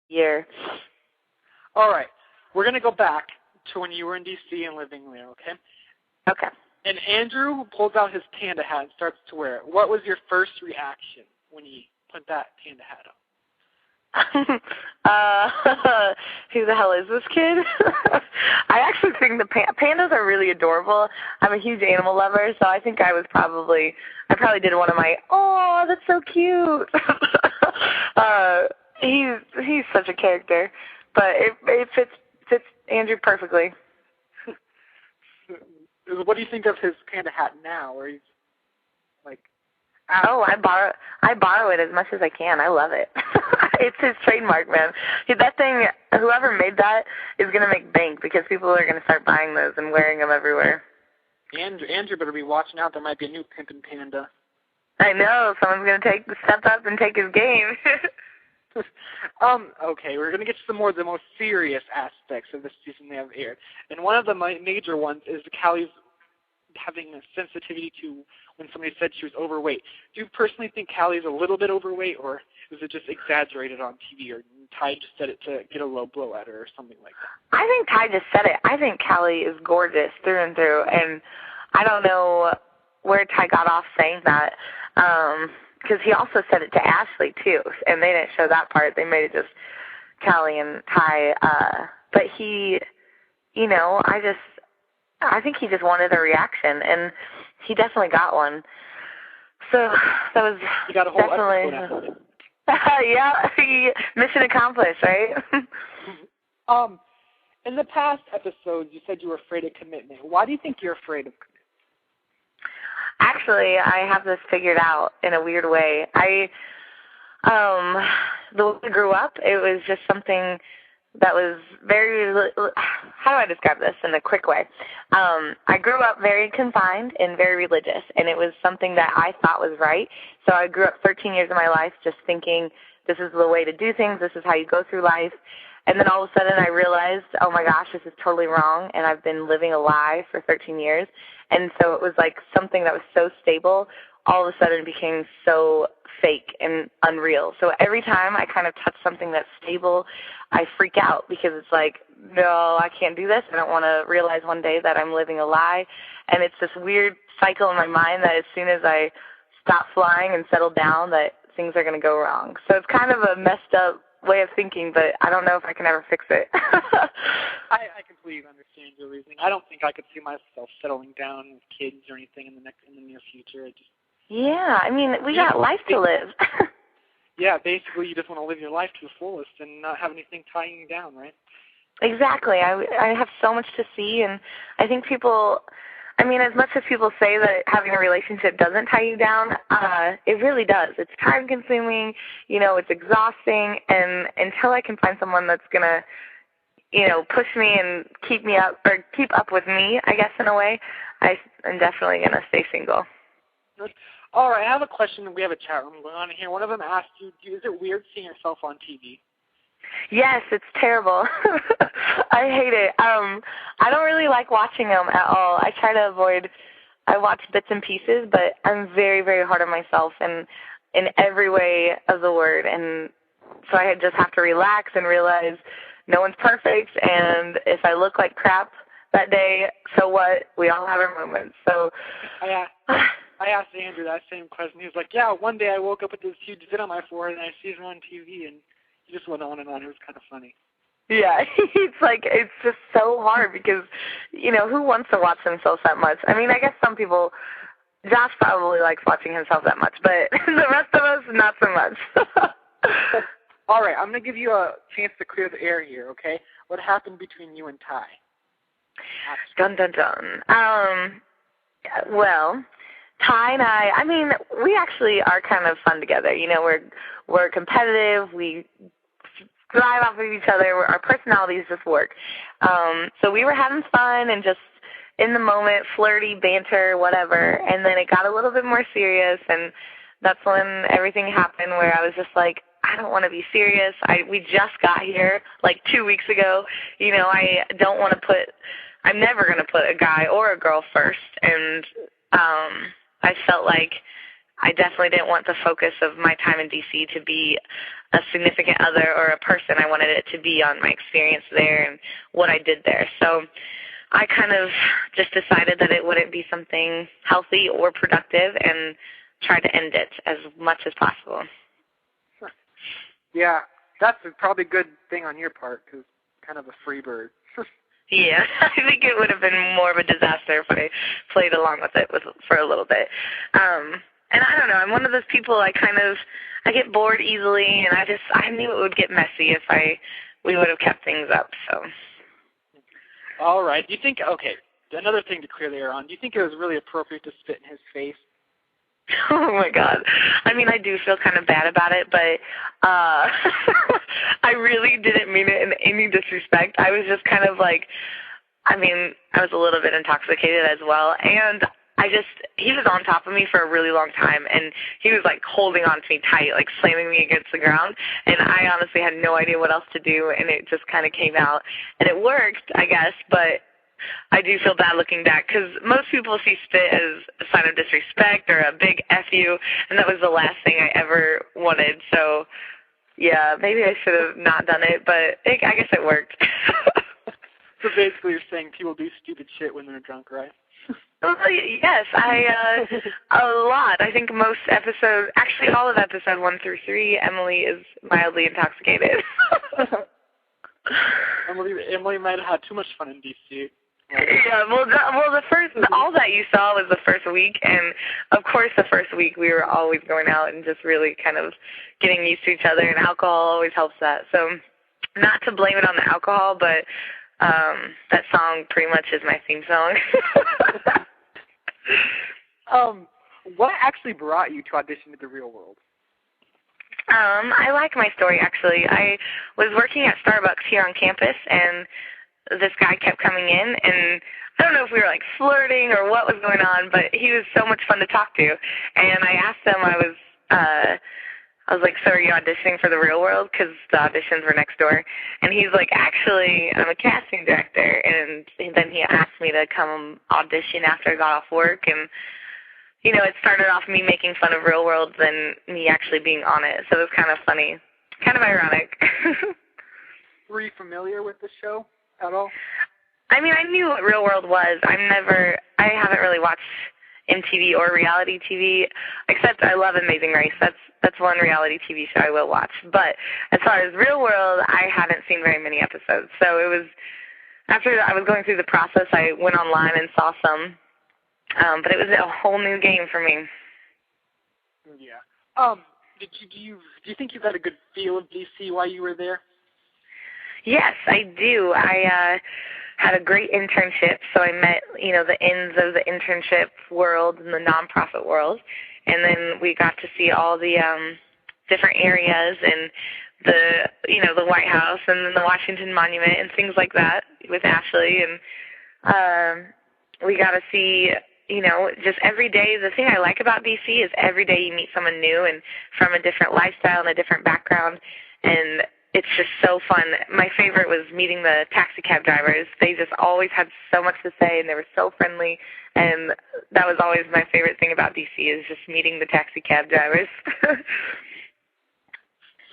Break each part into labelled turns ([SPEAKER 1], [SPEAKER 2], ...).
[SPEAKER 1] year.
[SPEAKER 2] All right. We're going to go back to when you were in D.C. and living there, okay?
[SPEAKER 1] Okay.
[SPEAKER 2] And Andrew pulls out his panda hat and starts to wear it. What was your first reaction when he put that panda hat on?
[SPEAKER 1] Who the hell is this kid? I actually think the pandas are really adorable. I'm a huge animal lover, so I think I probably did one of my, oh, that's so cute. He's such a character, but it fits Andrew perfectly.
[SPEAKER 2] What do you think of his panda hat now? Where he's like,
[SPEAKER 1] oh, I borrow it as much as I can. I love it. It's his trademark, man. That thing, whoever made that is going to make bank because people are going to start buying those and wearing them everywhere.
[SPEAKER 2] Andrew better be watching out. There might be a new pimpin' panda.
[SPEAKER 1] I know. Someone's going to step up and take his game.
[SPEAKER 2] Okay, we're going to get to the most serious aspects of the season they have aired. And one of the major ones is Callie's having a sensitivity to when somebody said she was overweight. Do you personally think Callie's a little bit overweight, or was it just exaggerated on TV, or Ty just said it to get a low blow at her or something like that?
[SPEAKER 1] I think Ty just said it. I think Callie is gorgeous through and through, and I don't know where Ty got off saying that, because he also said it to Ashley, too, and they didn't show that part. They made it just Callie and Ty, but he, I think he just wanted a reaction, and he definitely got one. So that was
[SPEAKER 2] you got a whole
[SPEAKER 1] definitely, yeah, mission accomplished, right?
[SPEAKER 2] In the past episodes, you said you were afraid of commitment. Why do you think you're afraid of commitment?
[SPEAKER 1] Actually, I have this figured out in a weird way. The way I grew up, it was just something that was very, how do I describe this in a quick way? I grew up very confined and very religious, and it was something that I thought was right. So I grew up 13 years of my life just thinking this is the way to do things, this is how you go through life. And then all of a sudden I realized, oh my gosh, this is totally wrong, and I've been living a lie for 13 years. And so it was like something that was so stable all of a sudden became so fake and unreal. So every time I kind of touch something that's stable, I freak out because it's like, no, I can't do this. I don't want to realize one day that I'm living a lie. And it's this weird cycle in my mind that as soon as I stop flying and settle down, that things are going to go wrong. So it's kind of a messed up way of thinking, but I don't know if I can ever fix it.
[SPEAKER 2] I completely understand your reasoning. I don't think I could see myself settling down with kids or anything in the near future.
[SPEAKER 1] Yeah, I mean, we got life to live.
[SPEAKER 2] Yeah, basically you just want to live your life to the fullest and not have anything tying you down, right?
[SPEAKER 1] Exactly. I have so much to see, and I think people, I mean, as much as people say that having a relationship doesn't tie you down, it really does. It's time-consuming, it's exhausting, and until I can find someone that's going to, push me and keep me up, or keep up with me, I guess, in a way, I'm definitely going to stay single.
[SPEAKER 2] All right, I have a question. We have a chat room going on here. One of them asked you, is it weird seeing yourself on TV?
[SPEAKER 1] Yes, it's terrible. I hate it. I don't really like watching them at all. I try to avoid, I watch bits and pieces, but I'm very, very hard on myself in every way of the word. And so I just have to relax and realize no one's perfect. And if I look like crap that day, so what? We all have our moments. So I asked Andrew that same question. He was like, yeah, one day I woke up with this huge zit on my forehead and I see him on TV, and he just went on and on. It was kind of funny. Yeah, it's just so hard because, who wants to watch themselves that much? I mean, I guess some people, Josh probably likes watching himself that much, but the rest of us, not so much.
[SPEAKER 2] All right, I'm going to give you a chance to clear the air here, okay? What happened between you and Ty?
[SPEAKER 1] Dun, dun, dun. Well, Ty and I mean, we actually are kind of fun together. We're competitive. We thrive off of each other. Our personalities just work. So we were having fun and just in the moment, flirty, banter, whatever. And then it got a little bit more serious, and that's when everything happened where I was just like, I don't want to be serious. We just got here like 2 weeks ago. I don't want to I'm never going to put a guy or a girl first. And I felt like I definitely didn't want the focus of my time in D.C. to be a significant other or a person. I wanted it to be on my experience there and what I did there. So I kind of just decided that it wouldn't be something healthy or productive and tried to end it as much as possible.
[SPEAKER 2] Yeah, that's probably a good thing on your part, because kind of a free bird.
[SPEAKER 1] Yeah, I think it would have been more of a disaster if I played along with it for a little bit. And I don't know, I'm one of those people I get bored easily, and I knew it would get messy if we would have kept things up, so.
[SPEAKER 2] All right. Do you think, okay, another thing to clear the air on, do you think it was really appropriate to spit in his face?
[SPEAKER 1] Oh, my God. I mean, I do feel kind of bad about it, but I really didn't mean it in any disrespect. I was just kind of like, I was a little bit intoxicated as well, and he was on top of me for a really long time, and he was, like, holding on to me tight, like, slamming me against the ground, and I honestly had no idea what else to do, and it just kind of came out. And it worked, I guess, but I do feel bad looking back, because most people see spit as a sign of disrespect or a big F you, and that was the last thing I ever wanted. So, yeah, maybe I should have not done it, but I guess it worked.
[SPEAKER 2] So basically you're saying people do stupid shit when they're drunk, right?
[SPEAKER 1] Well, yes, a lot. I think most episodes, actually all of episode 1 through 3, Emily is mildly intoxicated.
[SPEAKER 2] Emily might have had too much fun in D.C.
[SPEAKER 1] Yeah, all that you saw was the first week, and of course the first week we were always going out and just really kind of getting used to each other, and alcohol always helps that. So not to blame it on the alcohol, but that song pretty much is my theme song.
[SPEAKER 2] What actually brought you to audition to the real world?
[SPEAKER 1] I like my story, actually. I was working at Starbucks here on campus, and this guy kept coming in, and I don't know if we were, like, flirting or what was going on, but he was so much fun to talk to. And I asked him, I was like, so are you auditioning for the real world? Because the auditions were next door. And he's like, actually, I'm a casting director. And then he asked me to come audition after I got off work. And, you know, it started off me making fun of real world than me actually being on it. So it was kind of funny, kind of ironic.
[SPEAKER 2] Were you familiar with the show at all?
[SPEAKER 1] I mean, I knew what Real World was. I haven't really watched MTV or reality TV, except I love Amazing Race. That's one reality TV show I will watch. But as far as Real World, I haven't seen very many episodes. So it was, after I was going through the process, I went online and saw some. But it was a whole new game for me.
[SPEAKER 2] Yeah. Do you think you got a good feel of DC while you were there?
[SPEAKER 1] Yes, I do. I had a great internship, so I met, you know, the ends of the internship world and the nonprofit world, and then we got to see all the different areas and the White House and then the Washington Monument and things like that with Ashley, and we got to see, you know, just every day. The thing I like about DC is every day you meet someone new and from a different lifestyle and a different background, and it's just so fun. My favorite was meeting the taxi cab drivers. They just always had so much to say, and they were so friendly, and that was always my favorite thing about DC is just meeting the taxi cab drivers.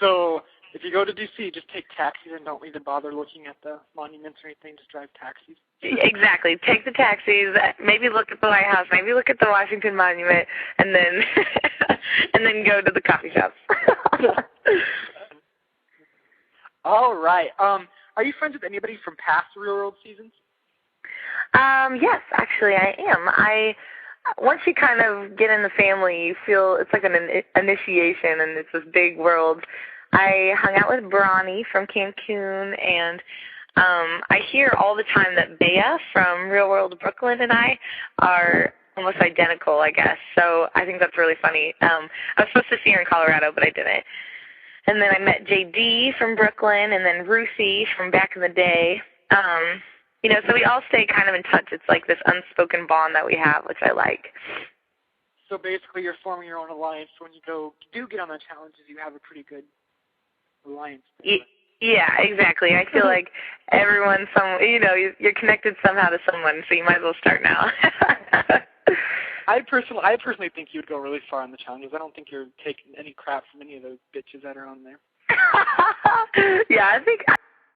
[SPEAKER 2] So if you go to DC, just take taxis and don't even bother looking at the monuments or anything. Just drive taxis.
[SPEAKER 1] Exactly. Take the taxis, maybe look at the White House, maybe look at the Washington Monument, and then and then go to the coffee shops.
[SPEAKER 2] All right. Are you friends with anybody from past Real World seasons?
[SPEAKER 1] Yes, actually I am. Once you kind of get in the family, you feel it's like an initiation, and it's this big world. I hung out with Bronny from Cancun, and I hear all the time that Bea from Real World Brooklyn and I are almost identical, I guess. So I think that's really funny. I was supposed to see her in Colorado, but I didn't. And then I met JD from Brooklyn, and then Ruthie from back in the day. You know, so we all stay kind of in touch. It's like this unspoken bond that we have, which I like.
[SPEAKER 2] So basically you're forming your own alliance. When you do get on the challenges, you have a pretty good alliance.
[SPEAKER 1] Yeah, exactly. I feel like you're connected somehow to someone, so you might as well start now.
[SPEAKER 2] I personally think you would go really far on the challenges. I don't think you're taking any crap from any of those bitches that are on there.
[SPEAKER 1] Yeah, I think